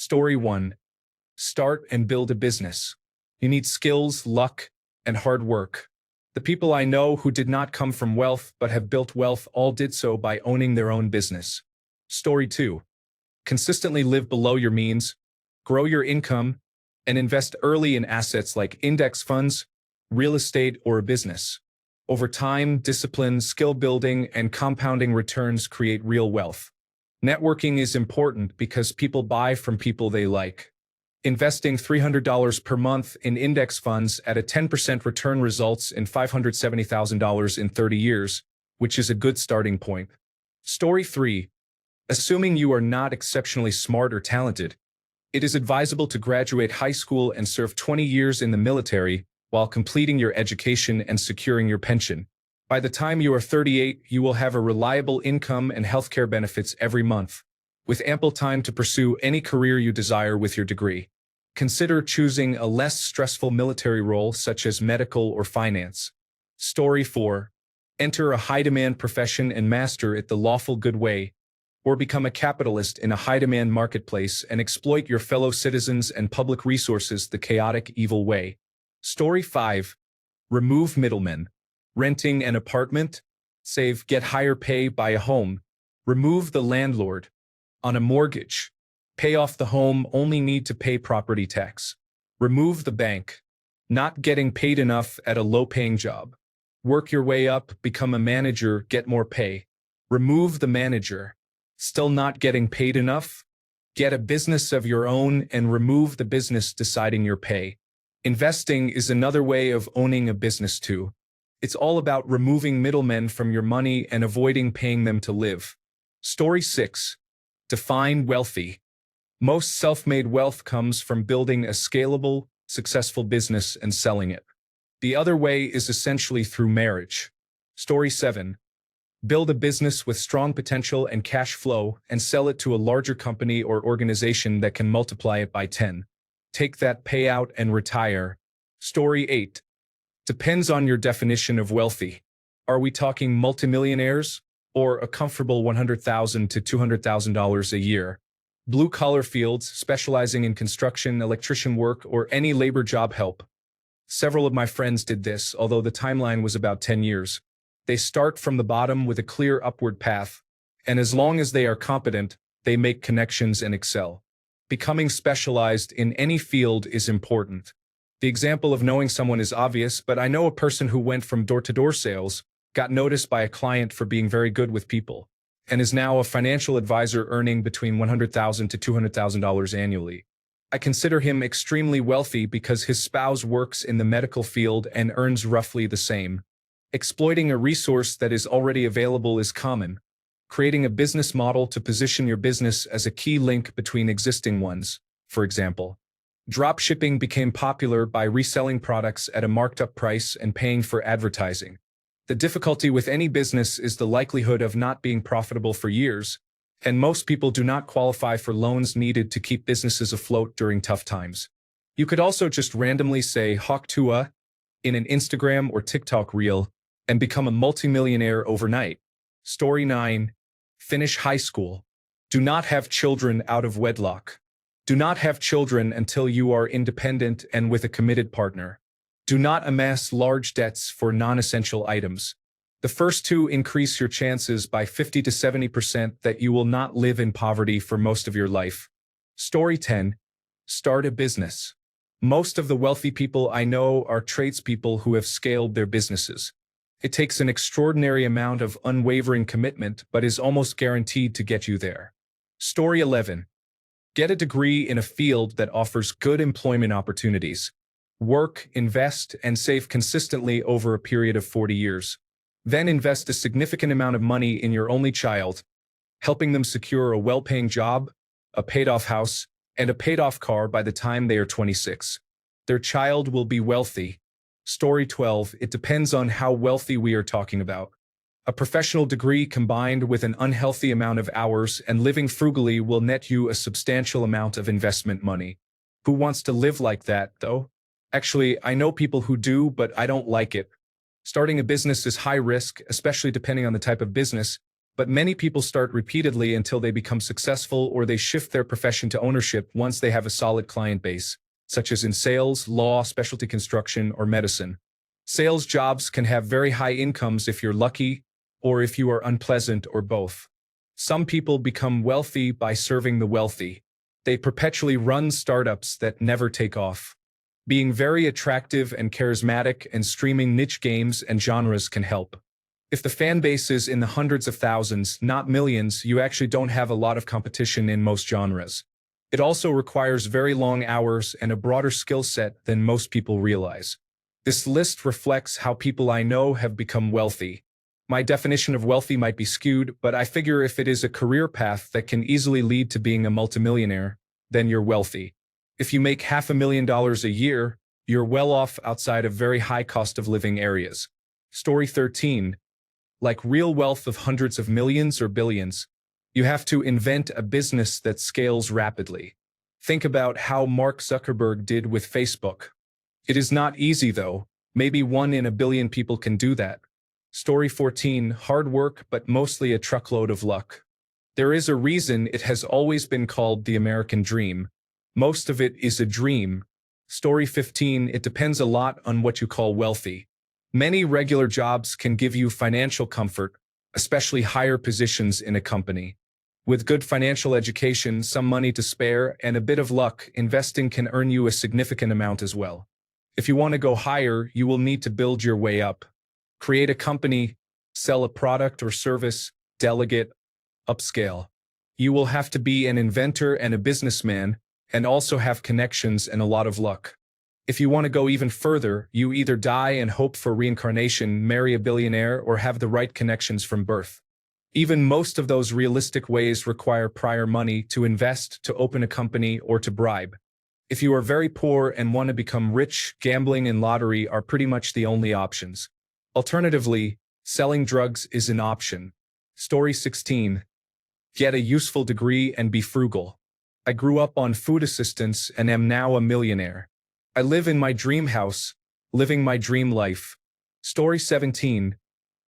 Story 1. Start and build a business. You need skills, luck, and hard work. The people I know who did not come from wealth but have built wealth all did so by owning their own business. Story 2. Consistently live below your means, grow your income, and invest early in assets like index funds, real estate, or a business. Over time, discipline, skill building, and compounding returns create real wealth. Networking is important because people buy from people they like. Investing $300 per month in index funds at a 10% return results in $570,000 in 30 years, which is a good starting point. Story 3. Assuming you are not exceptionally smart or talented, it is advisable to graduate high school and serve 20 years in the military while completing your education and securing your pension. By the time you are 38, you will have a reliable income and healthcare benefits every month, with ample time to pursue any career you desire with your degree. Consider choosing a less stressful military role such as medical or finance. Story 4. Enter a high-demand profession and master it the lawful good way, or become a capitalist in a high-demand marketplace and exploit your fellow citizens and public resources the chaotic, evil way. Story 5. Remove middlemen. Renting an apartment? Save, get higher pay, buy a home. Remove the landlord. On a mortgage. Pay off the home, only need to pay property tax. Remove the bank. Not getting paid enough at a low-paying job. Work your way up, become a manager, get more pay. Remove the manager. Still not getting paid enough? Get a business of your own and remove the business deciding your pay. Investing is another way of owning a business too. It's all about removing middlemen from your money and avoiding paying them to live. Story 6. Define wealthy. Most self-made wealth comes from building a scalable, successful business and selling it. The other way is essentially through marriage. Story 7. Build a business with strong potential and cash flow and sell it to a larger company or organization that can multiply it by 10. Take that payout and retire. Story 8. Depends on your definition of wealthy. Are we talking multimillionaires or a comfortable $100,000 to $200,000 a year? Blue-collar fields, specializing in construction, electrician work, or any labor job help. Several of my friends did this, although the timeline was about 10 years. They start from the bottom with a clear upward path, and as long as they are competent, they make connections and excel. Becoming specialized in any field is important. The example of knowing someone is obvious, but I know a person who went from door-to-door sales, got noticed by a client for being very good with people, and is now a financial advisor earning between $100,000 to $200,000 annually. I consider him extremely wealthy because his spouse works in the medical field and earns roughly the same. Exploiting a resource that is already available is common. Creating a business model to position your business as a key link between existing ones, for example. Dropshipping became popular by reselling products at a marked-up price and paying for advertising. The difficulty with any business is the likelihood of not being profitable for years, and most people do not qualify for loans needed to keep businesses afloat during tough times. You could also just randomly say "Hawk Tua" in an Instagram or TikTok reel and become a multimillionaire overnight. Story 9. Finish high school. Do not have children out of wedlock. Do not have children until you are independent and with a committed partner. Do not amass large debts for non-essential items. The first two increase your chances by 50 to 70% that you will not live in poverty for most of your life. Story 10. Start a business. Most of the wealthy people I know are tradespeople who have scaled their businesses. It takes an extraordinary amount of unwavering commitment, but is almost guaranteed to get you there. Story 11. Get a degree in a field that offers good employment opportunities. Work, invest, and save consistently over a period of 40 years. Then invest a significant amount of money in your only child, helping them secure a well-paying job, a paid-off house, and a paid-off car by the time they are 26. Their child will be wealthy. Story 12. It depends on how wealthy we are talking about. A professional degree combined with an unhealthy amount of hours and living frugally will net you a substantial amount of investment money. Who wants to live like that, though? Actually, I know people who do, but I don't like it. Starting a business is high risk, especially depending on the type of business, But many people start repeatedly until they become successful or they shift their profession to ownership once they have a solid client base, such as in sales, law, specialty construction, or medicine. Sales jobs can have very high incomes if you're lucky, or if you are unpleasant, or both. Some people become wealthy by serving the wealthy. They perpetually run startups that never take off. Being very attractive and charismatic and streaming niche games and genres can help. If the fan base is in the hundreds of thousands, not millions, you actually don't have a lot of competition in most genres. It also requires very long hours and a broader skill set than most people realize. This list reflects how people I know have become wealthy. My definition of wealthy might be skewed, but I figure if it is a career path that can easily lead to being a multimillionaire, then you're wealthy. If you make $500,000 a year, you're well off outside of very high cost of living areas. Story 13. Like real wealth of hundreds of millions or billions, you have to invent a business that scales rapidly. Think about how Mark Zuckerberg did with Facebook. It is not easy though. Maybe 1 in a billion people can do that. Story 14. Hard work, but mostly a truckload of luck. There is a reason it has always been called the American dream. Most of it is a dream. Story 15. It depends a lot on what you call wealthy. Many regular jobs can give you financial comfort, especially higher positions in a company. With good financial education, some money to spare, and a bit of luck, investing can earn you a significant amount as well. If you want to go higher, you will need to build your way up. Create a company, sell a product or service, delegate, upscale. You will have to be an inventor and a businessman, and also have connections and a lot of luck. If you want to go even further, you either die and hope for reincarnation, marry a billionaire, or have the right connections from birth. Even most of those realistic ways require prior money to invest, to open a company, or to bribe. If you are very poor and want to become rich, gambling and lottery are pretty much the only options. Alternatively, selling drugs is an option. Story 16. Get a useful degree and be frugal. I grew up on food assistance and am now a millionaire. I live in my dream house, living my dream life. Story 17.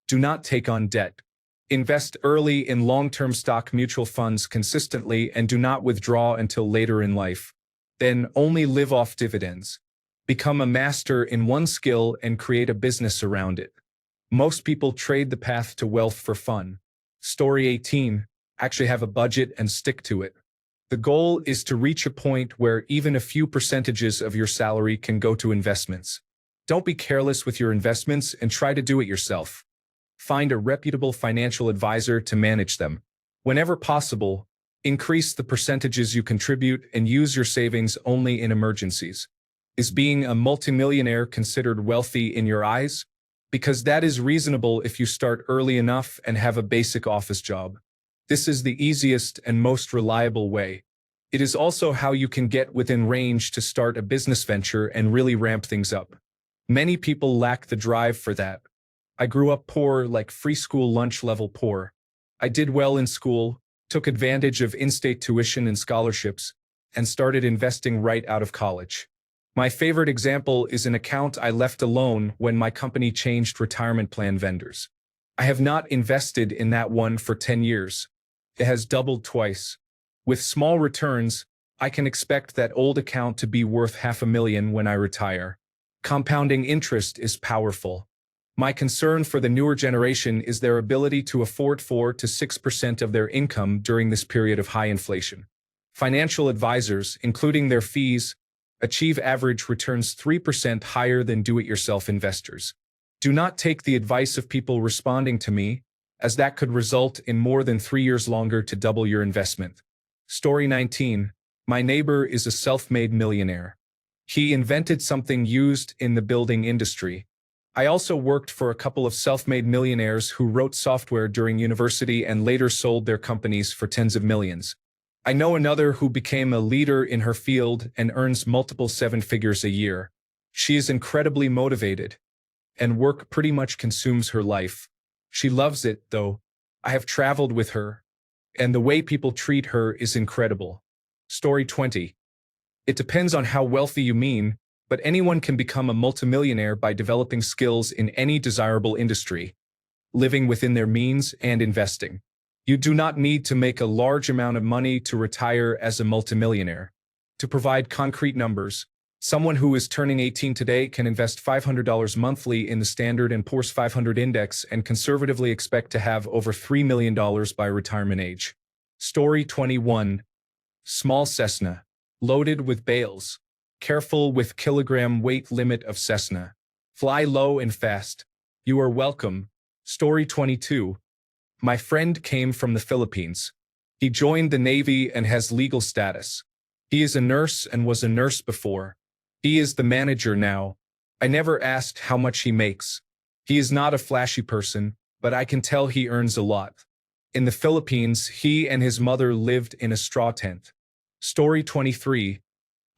Do not take on debt. Invest early in long-term stock mutual funds consistently and do not withdraw until later in life. Then only live off dividends. Become a master in one skill and create a business around it. Most people trade the path to wealth for fun. Story 18. Actually have a budget and stick to it. The goal is to reach a point where even a few percentages of your salary can go to investments. Don't be careless with your investments and try to do it yourself. Find a reputable financial advisor to manage them. Whenever possible, increase the percentages you contribute and use your savings only in emergencies. Is being a multimillionaire considered wealthy in your eyes? Because that is reasonable if you start early enough and have a basic office job. This is the easiest and most reliable way. It is also how you can get within range to start a business venture and really ramp things up. Many people lack the drive for that. I grew up poor, like free school lunch level poor. I did well in school, took advantage of in-state tuition and scholarships, and started investing right out of college. My favorite example is an account I left alone when my company changed retirement plan vendors. I have not invested in that one for 10 years. It has doubled twice. With small returns, I can expect that old account to be worth $500,000 when I retire. Compounding interest is powerful. My concern for the newer generation is their ability to afford 4 to 6% of their income during this period of high inflation. Financial advisors, including their fees, achieve average returns 3% higher than do-it-yourself investors. Do not take the advice of people responding to me, as that could result in more than 3 years longer to double your investment. Story 19. My neighbor is a self-made millionaire. He invented something used in the building industry. I also worked for a couple of self-made millionaires who wrote software during university and later sold their companies for tens of millions. I know another who became a leader in her field and earns multiple 7 figures a year. She is incredibly motivated, and work pretty much consumes her life. She loves it, though. I have traveled with her, and the way people treat her is incredible. Story 20. It depends on how wealthy you mean, but anyone can become a multimillionaire by developing skills in any desirable industry, living within their means and investing. You do not need to make a large amount of money to retire as a multimillionaire. To provide concrete numbers, someone who is turning 18 today can invest $500 monthly in the Standard & Poor's 500 index and conservatively expect to have over $3 million by retirement age. Story 21. Small Cessna. Loaded with bales. Careful with kilogram weight limit of Cessna. Fly low and fast. You are welcome. Story 22. My friend came from the Philippines. He joined the Navy and has legal status. He is a nurse and was a nurse before. He is the manager now. I never asked how much he makes. He is not a flashy person, but I can tell he earns a lot. In the Philippines, he and his mother lived in a straw tent. Story 23.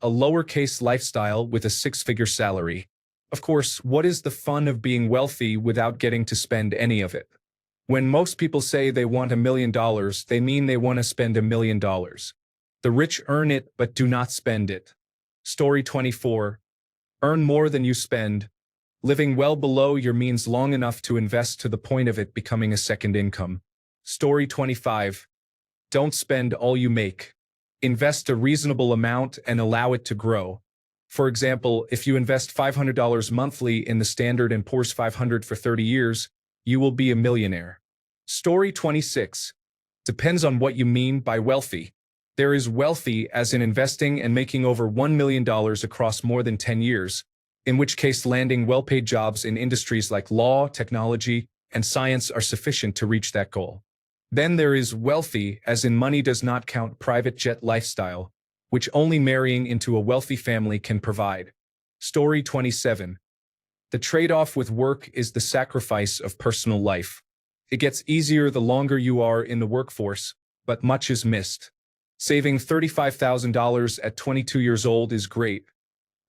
A lowercase lifestyle with a six-figure salary. Of course, what is the fun of being wealthy without getting to spend any of it? When most people say they want $1 million, they mean they want to spend $1 million. The rich earn it but do not spend it. Story 24. Earn more than you spend. Living well below your means long enough to invest to the point of it becoming a second income. Story 25. Don't spend all you make. Invest a reasonable amount and allow it to grow. For example, if you invest $500 monthly in the Standard & Poor's 500 for 30 years, you will be a millionaire. Story 26. Depends on what you mean by wealthy. There is wealthy as in investing and making over $1 million across more than 10 years, in which case landing well-paid jobs in industries like law, technology, and science are sufficient to reach that goal. Then there is wealthy as in money does not count private jet lifestyle, which only marrying into a wealthy family can provide. Story 27. The trade-off with work is the sacrifice of personal life. It gets easier the longer you are in the workforce, but much is missed. Saving $35,000 at 22 years old is great,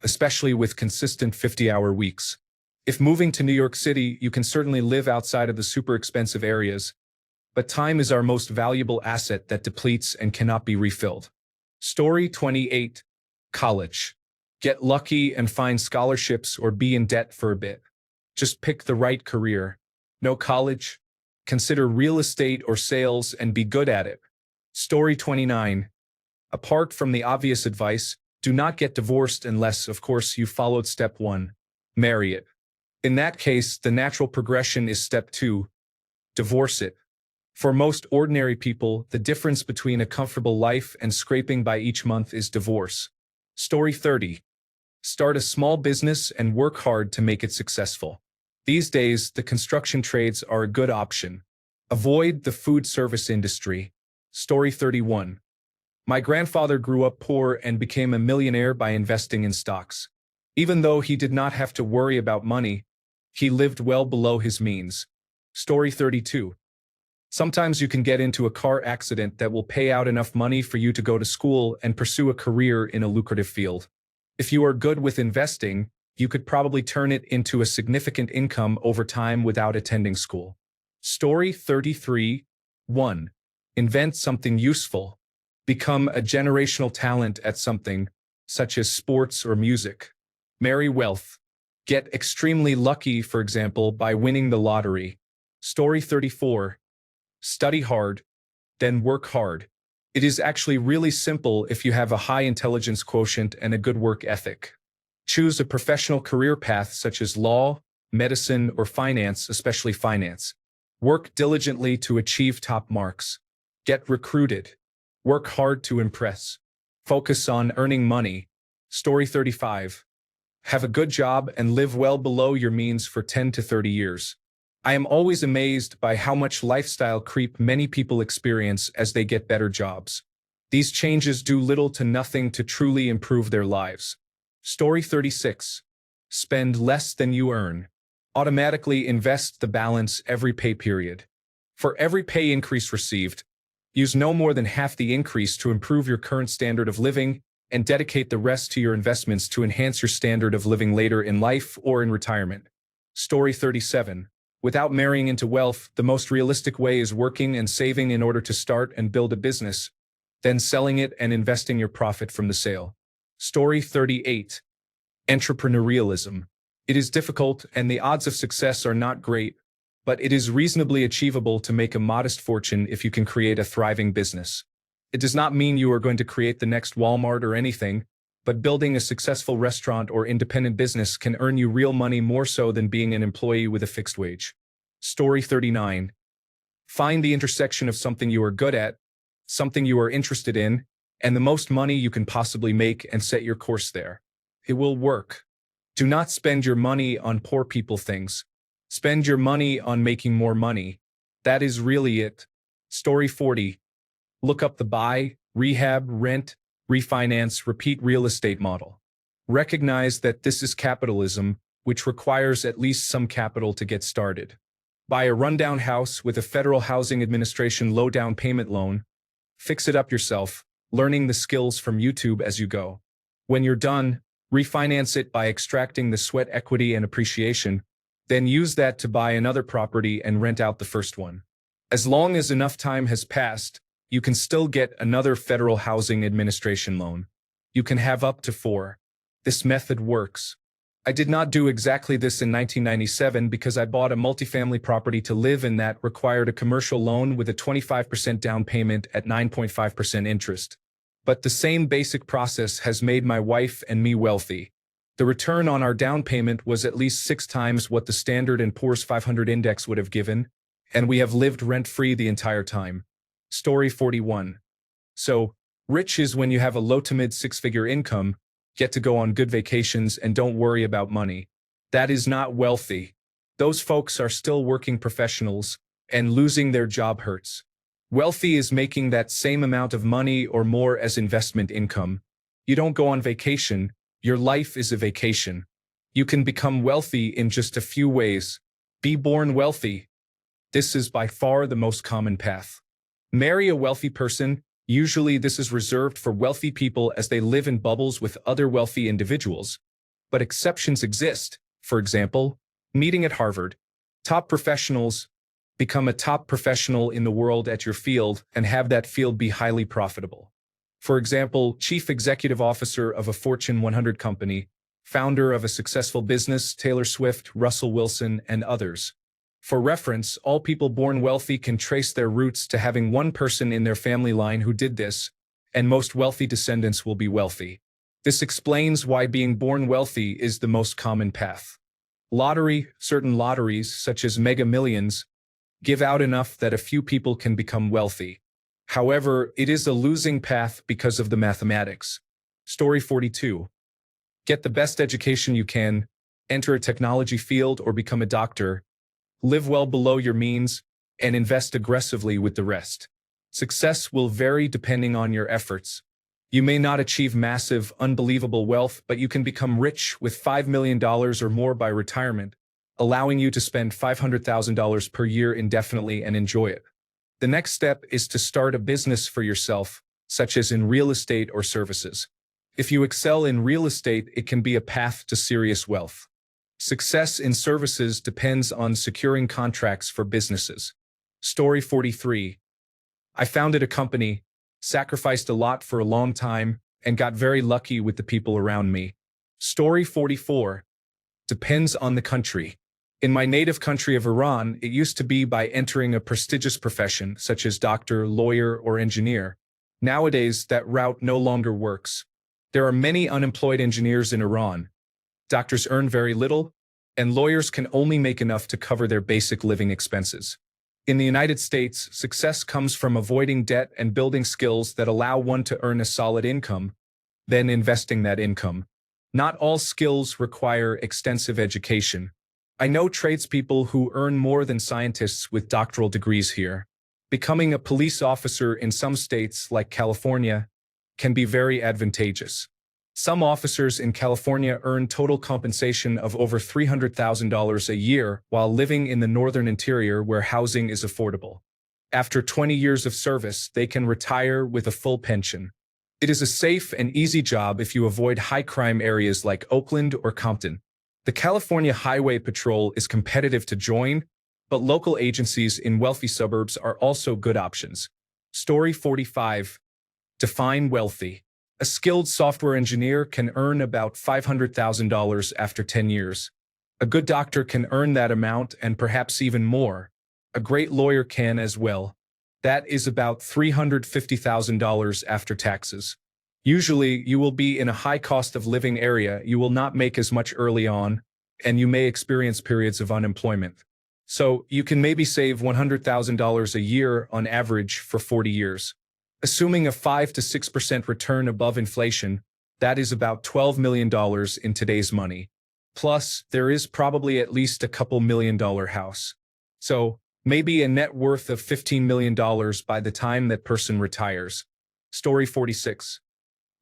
especially with consistent 50-hour weeks. If moving to New York City, you can certainly live outside of the super expensive areas, but time is our most valuable asset that depletes and cannot be refilled. Story 28. College. Get lucky and find scholarships or be in debt for a bit. Just pick the right career. No college? Consider real estate or sales and be good at it. Story 29. Apart from the obvious advice, do not get divorced unless, of course, you followed step 1. Marry it. In that case, the natural progression is step 2. Divorce it. For most ordinary people, the difference between a comfortable life and scraping by each month is divorce. Story 30. Start a small business and work hard to make it successful. These days, the construction trades are a good option. Avoid the food service industry. Story 31. My grandfather grew up poor and became a millionaire by investing in stocks. Even though he did not have to worry about money, he lived well below his means. Story 32. Sometimes you can get into a car accident that will pay out enough money for you to go to school and pursue a career in a lucrative field. If you are good with investing, you could probably turn it into a significant income over time without attending school. Story 33. 1. Invent something useful. Become a generational talent at something, such as sports or music. Marry wealth. Get extremely lucky, for example, by winning the lottery. Story 34. Study hard, then work hard. It is actually really simple if you have a high intelligence quotient and a good work ethic. Choose a professional career path such as law, medicine, or finance, especially finance. Work diligently to achieve top marks. Get recruited. Work hard to impress. Focus on earning money. Story 35. Have a good job and live well below your means for 10 to 30 years. I am always amazed by how much lifestyle creep many people experience as they get better jobs. These changes do little to nothing to truly improve their lives. Story 36. Spend less than you earn. Automatically invest the balance every pay period. For every pay increase received, use no more than half the increase to improve your current standard of living and dedicate the rest to your investments to enhance your standard of living later in life or in retirement. Story 37. Without marrying into wealth, the most realistic way is working and saving in order to start and build a business, then selling it and investing your profit from the sale. Story 38. Entrepreneurialism. It is difficult and the odds of success are not great, but it is reasonably achievable to make a modest fortune if you can create a thriving business. It does not mean you are going to create the next Walmart or anything, but building a successful restaurant or independent business can earn you real money more so than being an employee with a fixed wage. Story 39. Find the intersection of something you are good at, something you are interested in, and the most money you can possibly make, and set your course there. It will work. Do not spend your money on poor people things. Spend your money on making more money. That is really it. Story 40. Look up the buy, rehab, rent, refinance, repeat real estate model. Recognize that this is capitalism, which requires at least some capital to get started. Buy a rundown house with a Federal Housing Administration low down payment loan. Fix it up yourself, learning the skills from YouTube as you go. When you're done, refinance it by extracting the sweat equity and appreciation, then use that to buy another property and rent out the first one. As long as enough time has passed, you can still get another Federal Housing Administration loan. You can have up to 4. This method works. I did not do exactly this in 1997 because I bought a multifamily property to live in that required a commercial loan with a 25% down payment at 9.5% interest. But the same basic process has made my wife and me wealthy. The return on our down payment was at least 6 times what the Standard & Poor's 500 index would have given, and we have lived rent-free the entire time. Story 41. So, rich is when you have a low to mid 6-figure income, get to go on good vacations, and don't worry about money. That is not wealthy. Those folks are still working professionals, and losing their job hurts. Wealthy is making that same amount of money or more as investment income. You don't go on vacation, your life is a vacation. You can become wealthy in just a few ways. Be born wealthy. This is by far the most common path. Marry a wealthy person. Usually this is reserved for wealthy people as they live in bubbles with other wealthy individuals. But exceptions exist. For example, meeting at Harvard. Top professionals. Become a top professional in the world at your field and have that field be highly profitable. For example, chief executive officer of a Fortune 100 company, founder of a successful business, Taylor Swift, Russell Wilson, and others. For reference, all people born wealthy can trace their roots to having one person in their family line who did this, and most wealthy descendants will be wealthy. This explains why being born wealthy is the most common path. Lottery. Certain lotteries, such as Mega Millions, give out enough that a few people can become wealthy. However, it is a losing path because of the mathematics. Story 42. Get the best education you can, enter a technology field or become a doctor, live well below your means, and invest aggressively with the rest. Success will vary depending on your efforts. You may not achieve massive, unbelievable wealth, but you can become rich with $5 million or more by retirement, allowing you to spend $500,000 per year indefinitely and enjoy it. The next step is to start a business for yourself, such as in real estate or services. If you excel in real estate, it can be a path to serious wealth. Success in services depends on securing contracts for businesses. Story 43. I founded a company, sacrificed a lot for a long time, and got very lucky with the people around me. Story 44. Depends on the country. In my native country of Iran, it used to be by entering a prestigious profession such as doctor, lawyer, or engineer. Nowadays, that route no longer works. There are many unemployed engineers in Iran. Doctors earn very little, and lawyers can only make enough to cover their basic living expenses. In the United States, success comes from avoiding debt and building skills that allow one to earn a solid income, then investing that income. Not all skills require extensive education. I know tradespeople who earn more than scientists with doctoral degrees here. Becoming a police officer in some states, like California, can be very advantageous. Some officers in California earn total compensation of over $300,000 a year while living in the northern interior where housing is affordable. After 20 years of service, they can retire with a full pension. It is a safe and easy job if you avoid high-crime areas like Oakland or Compton. The California Highway Patrol is competitive to join, but local agencies in wealthy suburbs are also good options. Story 45. Define wealthy. A skilled software engineer can earn about $500,000 after 10 years. A good doctor can earn that amount and perhaps even more. A great lawyer can as well. That is about $350,000 after taxes. Usually, you will be in a high cost of living area, you will not make as much early on, and you may experience periods of unemployment. So, you can maybe save $100,000 a year on average for 40 years. Assuming a 5 to 6% return above inflation, that is about $12 million in today's money. Plus, there is probably at least a couple $1 million house. So, maybe a net worth of $15 million by the time that person retires. Story 46.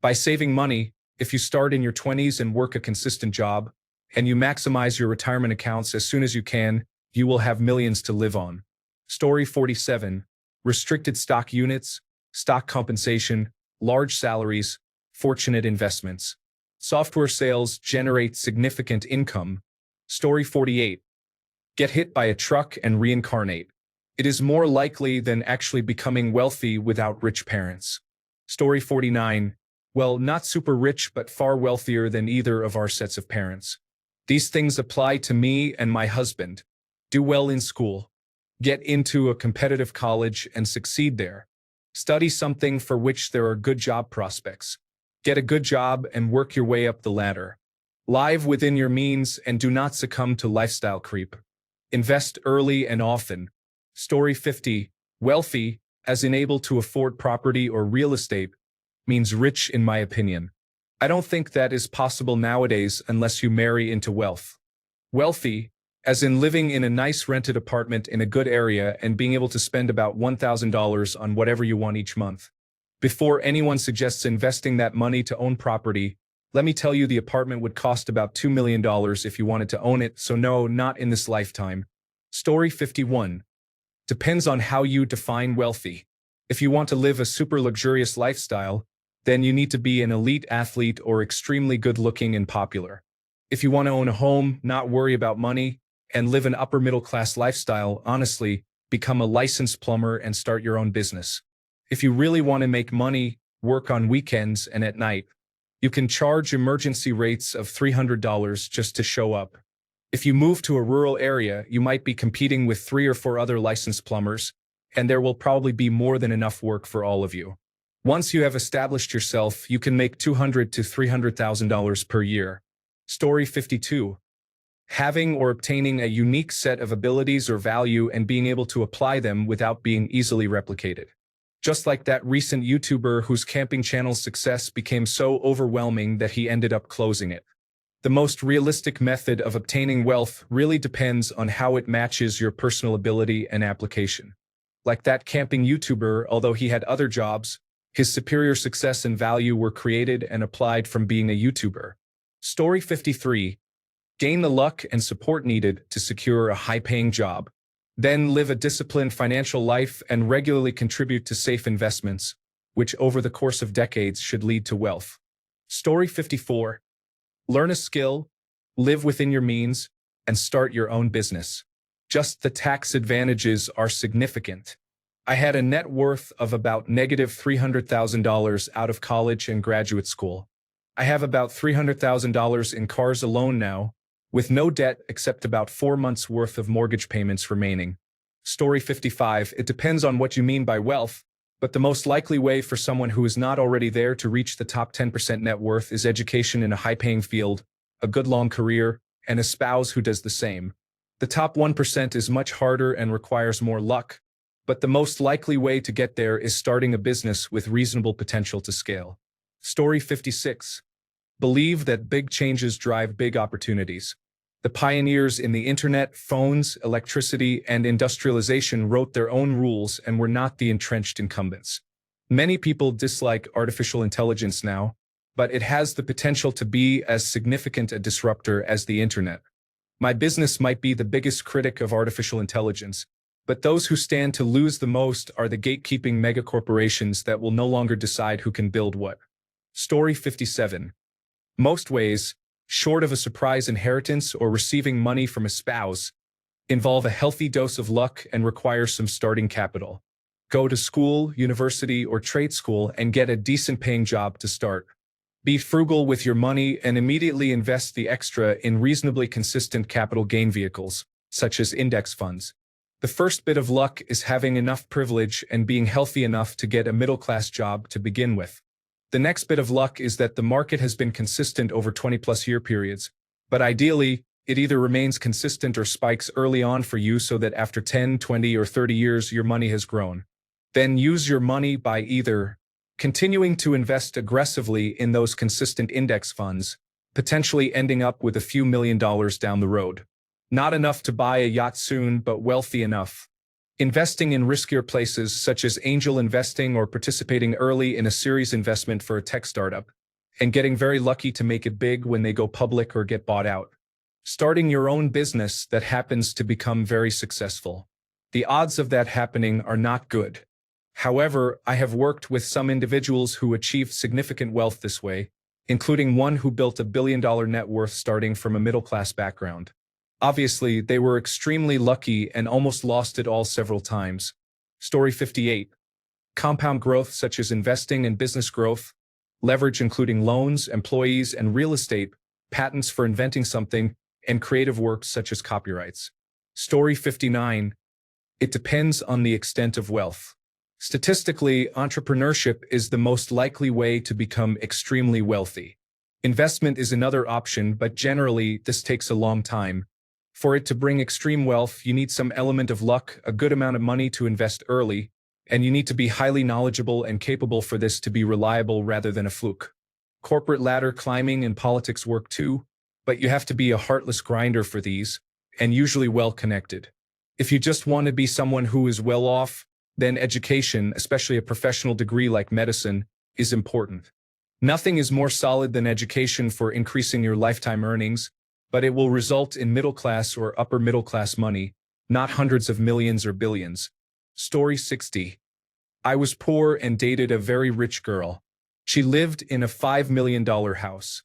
By saving money, if you start in your 20s and work a consistent job, and you maximize your retirement accounts as soon as you can, you will have millions to live on. Story 47. Restricted stock units, stock compensation, large salaries, fortunate investments. Software sales generate significant income. Story 48. Get hit by a truck and reincarnate. It is more likely than actually becoming wealthy without rich parents. Story 49. Well, not super rich but far wealthier than either of our sets of parents. These things apply to me and my husband. Do well in school. Get into a competitive college and succeed there. Study something for which there are good job prospects. Get a good job and work your way up the ladder. Live within your means and do not succumb to lifestyle creep. Invest early and often. Story 50. Wealthy, as in able to afford property or real estate, means rich in my opinion. I don't think that is possible nowadays unless you marry into wealth. Wealthy, as in living in a nice rented apartment in a good area and being able to spend about $1,000 on whatever you want each month. Before anyone suggests investing that money to own property, let me tell you the apartment would cost about $2 million if you wanted to own it, so no, not in this lifetime. Story 51. Depends on how you define wealthy. If you want to live a super luxurious lifestyle, then you need to be an elite athlete or extremely good-looking and popular. If you want to own a home, not worry about money, and live an upper-middle-class lifestyle, honestly, become a licensed plumber and start your own business. If you really want to make money, work on weekends and at night. You can charge emergency rates of $300 just to show up. If you move to a rural area, you might be competing with 3 or 4 other licensed plumbers, and there will probably be more than enough work for all of you. Once you have established yourself, you can make $200,000 to $300,000 per year. Story 52. Having or obtaining a unique set of abilities or value and being able to apply them without being easily replicated. Just like that recent YouTuber whose camping channel's success became so overwhelming that he ended up closing it. The most realistic method of obtaining wealth really depends on how it matches your personal ability and application. Like that camping YouTuber, although he had other jobs, his superior success and value were created and applied from being a YouTuber. Story 53. Gain the luck and support needed to secure a high-paying job. Then live a disciplined financial life and regularly contribute to safe investments, which over the course of decades should lead to wealth. Story 54. Learn a skill, live within your means, and start your own business. Just the tax advantages are significant. I had a net worth of about negative $300,000 out of college and graduate school. I have about $300,000 in cars alone now, with no debt except about 4 months' worth of mortgage payments remaining. Story 55. It depends on what you mean by wealth, but the most likely way for someone who is not already there to reach the top 10% net worth is education in a high-paying field, a good long career, and a spouse who does the same. The top 1% is much harder and requires more luck, but the most likely way to get there is starting a business with reasonable potential to scale. Story 56. Believe that big changes drive big opportunities. The pioneers in the internet, phones, electricity, and industrialization wrote their own rules and were not the entrenched incumbents. Many people dislike artificial intelligence now, but it has the potential to be as significant a disruptor as the internet. My business might be the biggest critic of artificial intelligence, but those who stand to lose the most are the gatekeeping megacorporations that will no longer decide who can build what. Story 57. Most ways, short of a surprise inheritance or receiving money from a spouse, involve a healthy dose of luck and require some starting capital. Go to school, university, or trade school and get a decent paying job to start. Be frugal with your money and immediately invest the extra in reasonably consistent capital gain vehicles, such as index funds. The first bit of luck is having enough privilege and being healthy enough to get a middle-class job to begin with. The next bit of luck is that the market has been consistent over 20-plus year periods, but ideally, it either remains consistent or spikes early on for you so that after 10, 20, or 30 years your money has grown. Then use your money by either continuing to invest aggressively in those consistent index funds, potentially ending up with a few $1,000,000 down the road. Not enough to buy a yacht soon, but wealthy enough. Investing in riskier places such as angel investing or participating early in a series investment for a tech startup, and getting very lucky to make it big when they go public or get bought out. Starting your own business that happens to become very successful. The odds of that happening are not good. However, I have worked with some individuals who achieved significant wealth this way, including one who built a $1 billion net worth starting from a middle-class background. Obviously, they were extremely lucky and almost lost it all several times. Story 58. Compound growth such as investing and business growth, leverage including loans, employees, and real estate, patents for inventing something, and creative works such as copyrights. Story 59. It depends on the extent of wealth. Statistically, entrepreneurship is the most likely way to become extremely wealthy. Investment is another option, but generally, this takes a long time. For it to bring extreme wealth, you need some element of luck, a good amount of money to invest early, and you need to be highly knowledgeable and capable for this to be reliable rather than a fluke. Corporate ladder climbing and politics work too, but you have to be a heartless grinder for these, and usually well-connected. If you just want to be someone who is well off, then education, especially a professional degree like medicine, is important. Nothing is more solid than education for increasing your lifetime earnings, but it will result in middle-class or upper-middle-class money, not hundreds of millions or billions. Story 60. I was poor and dated a very rich girl. She lived in a $5 million house.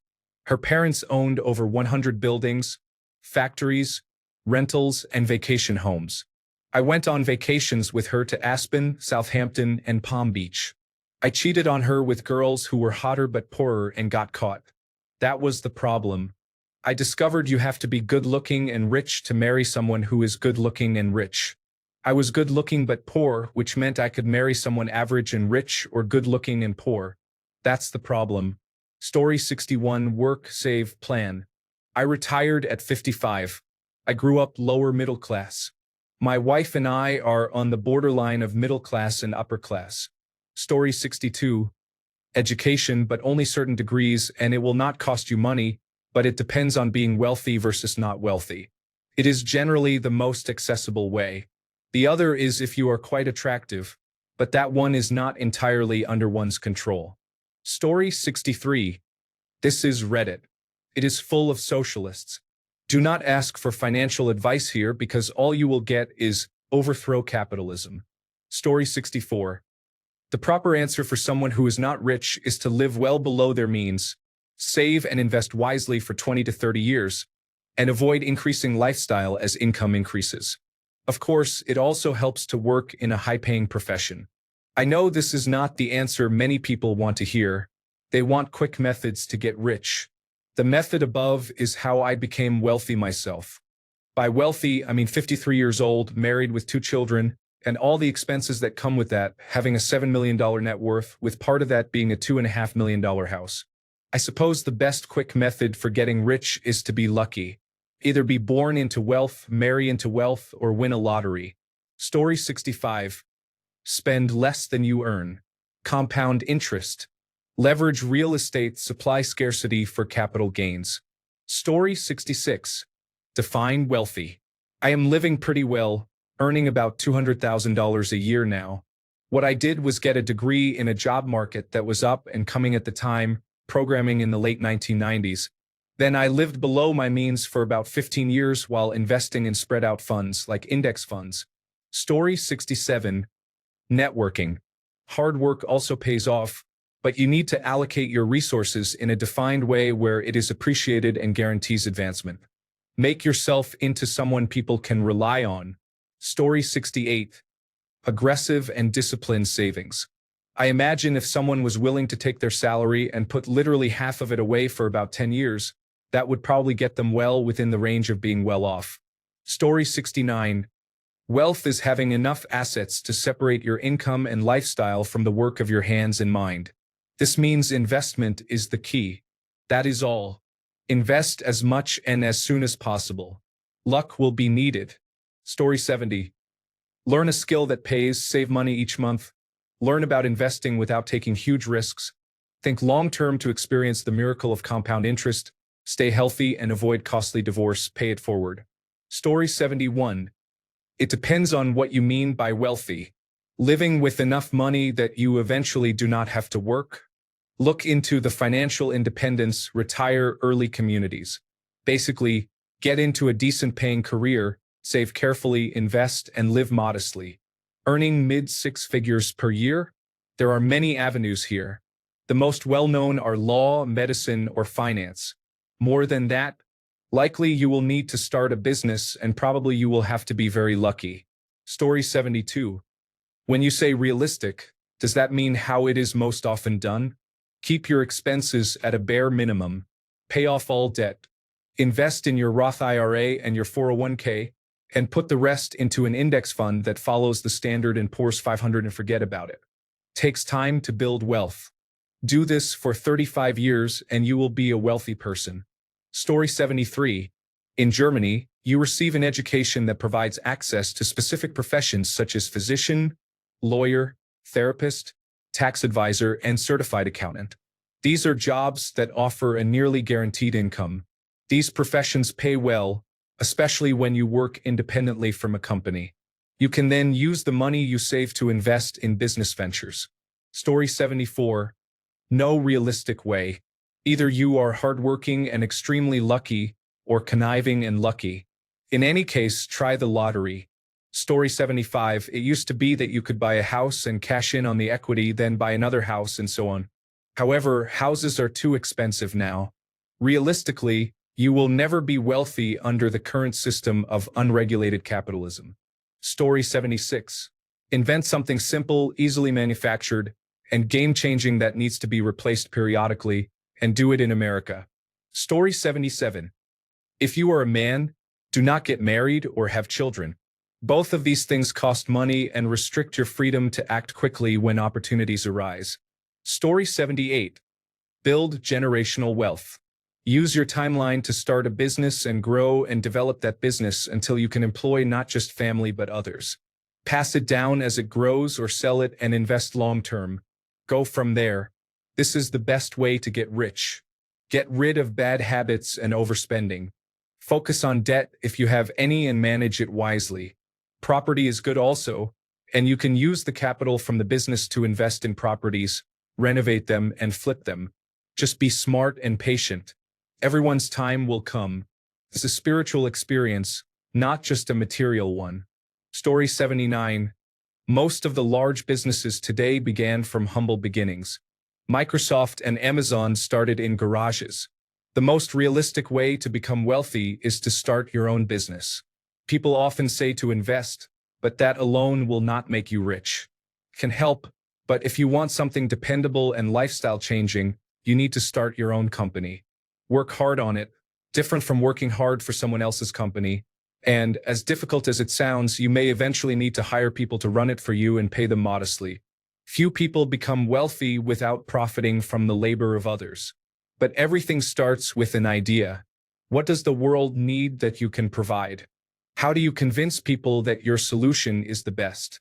Her parents owned over 100 buildings, factories, rentals, and vacation homes. I went on vacations with her to Aspen, Southampton, and Palm Beach. I cheated on her with girls who were hotter but poorer and got caught. That was the problem. I discovered you have to be good-looking and rich to marry someone who is good-looking and rich. I was good-looking but poor, which meant I could marry someone average and rich or good-looking and poor. That's the problem. Story 61. Work, save, plan. I retired at 55. I grew up lower middle class. My wife and I are on the borderline of middle class and upper class. Story 62. Education, but only certain degrees, and it will not cost you money, but it depends on being wealthy versus not wealthy. It is generally the most accessible way. The other is if you are quite attractive, but that one is not entirely under one's control. Story 63. This is Reddit. It is full of socialists. Do not ask for financial advice here because all you will get is overthrow capitalism. Story 64. The proper answer for someone who is not rich is to live well below their means, save and invest wisely for 20 to 30 years, and avoid increasing lifestyle as income increases. Of course, it also helps to work in a high-paying profession. I know this is not the answer many people want to hear. They want quick methods to get rich. The method above is how I became wealthy myself. By wealthy, I mean 53 years old, married with 2 children, and all the expenses that come with that, having a $7 million net worth, with part of that being a $2.5 million house. I suppose the best quick method for getting rich is to be lucky. Either be born into wealth, marry into wealth, or win a lottery. Story 65. Spend less than you earn. Compound interest. Leverage real estate supply scarcity for capital gains. Story 66. Define wealthy. I am living pretty well, earning about $200,000 a year now. What I did was get a degree in a job market that was up and coming at the time, programming in the late 1990s. Then I lived below my means for about 15 years while investing in spread-out funds like index funds. Story 67. Networking. Hard work also pays off, but you need to allocate your resources in a defined way where it is appreciated and guarantees advancement. Make yourself into someone people can rely on. Story 68. Aggressive and disciplined savings. I imagine if someone was willing to take their salary and put literally half of it away for about 10 years, that would probably get them well within the range of being well off. Story 69. Wealth is having enough assets to separate your income and lifestyle from the work of your hands and mind. This means investment is the key. That is all. Invest as much and as soon as possible. Luck will be needed. Story 70. Learn a skill that pays, save money each month. Learn about investing without taking huge risks. Think long-term to experience the miracle of compound interest. Stay healthy and avoid costly divorce. Pay it forward. Story 71. It depends on what you mean by wealthy. Living with enough money that you eventually do not have to work. Look into the financial independence, retire early communities. Basically, get into a decent paying career, save carefully, invest, and live modestly. Earning mid-six figures per year? There are many avenues here. The most well-known are law, medicine, or finance. More than that, likely you will need to start a business and probably you will have to be very lucky. Story 72. When you say realistic, does that mean how it is most often done? Keep your expenses at a bare minimum. Pay off all debt. Invest in your Roth IRA and your 401k, and put the rest into an index fund that follows the Standard & Poor's 500 and forget about it. Takes time to build wealth. Do this for 35 years and you will be a wealthy person. Story 73. In Germany, you receive an education that provides access to specific professions such as physician, lawyer, therapist, tax advisor, and certified accountant. These are jobs that offer a nearly guaranteed income. These professions pay well, especially when you work independently from a company. You can then use the money you save to invest in business ventures. Story 74. No realistic way. Either you are hardworking and extremely lucky, or conniving and lucky. In any case, try the lottery. Story 75. It used to be that you could buy a house and cash in on the equity, then buy another house and so on. However, houses are too expensive now. Realistically, you will never be wealthy under the current system of unregulated capitalism. Story 76. Invent something simple, easily manufactured, and game-changing that needs to be replaced periodically, and do it in America. Story 77. If you are a man, do not get married or have children. Both of these things cost money and restrict your freedom to act quickly when opportunities arise. Story 78. Build generational wealth. Use your timeline to start a business and grow and develop that business until you can employ not just family but others. Pass it down as it grows or sell it and invest long-term. Go from there. This is the best way to get rich. Get rid of bad habits and overspending. Focus on debt if you have any and manage it wisely. Property is good also, and you can use the capital from the business to invest in properties, renovate them, and flip them. Just be smart and patient. Everyone's time will come. It's a spiritual experience, not just a material one. Story 79. Most of the large businesses today began from humble beginnings. Microsoft and Amazon started in garages. The most realistic way to become wealthy is to start your own business. People often say to invest, but that alone will not make you rich. Can help, but if you want something dependable and lifestyle changing, you need to start your own company. Work hard on it, different from working hard for someone else's company. And as difficult as it sounds, you may eventually need to hire people to run it for you and pay them modestly. Few people become wealthy without profiting from the labor of others. But everything starts with an idea. What does the world need that you can provide? How do you convince people that your solution is the best?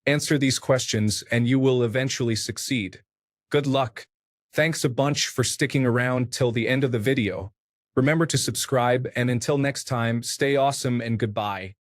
Answer these questions and you will eventually succeed. Good luck. Thanks a bunch for sticking around till the end of the video. Remember to subscribe, and until next time, stay awesome and goodbye.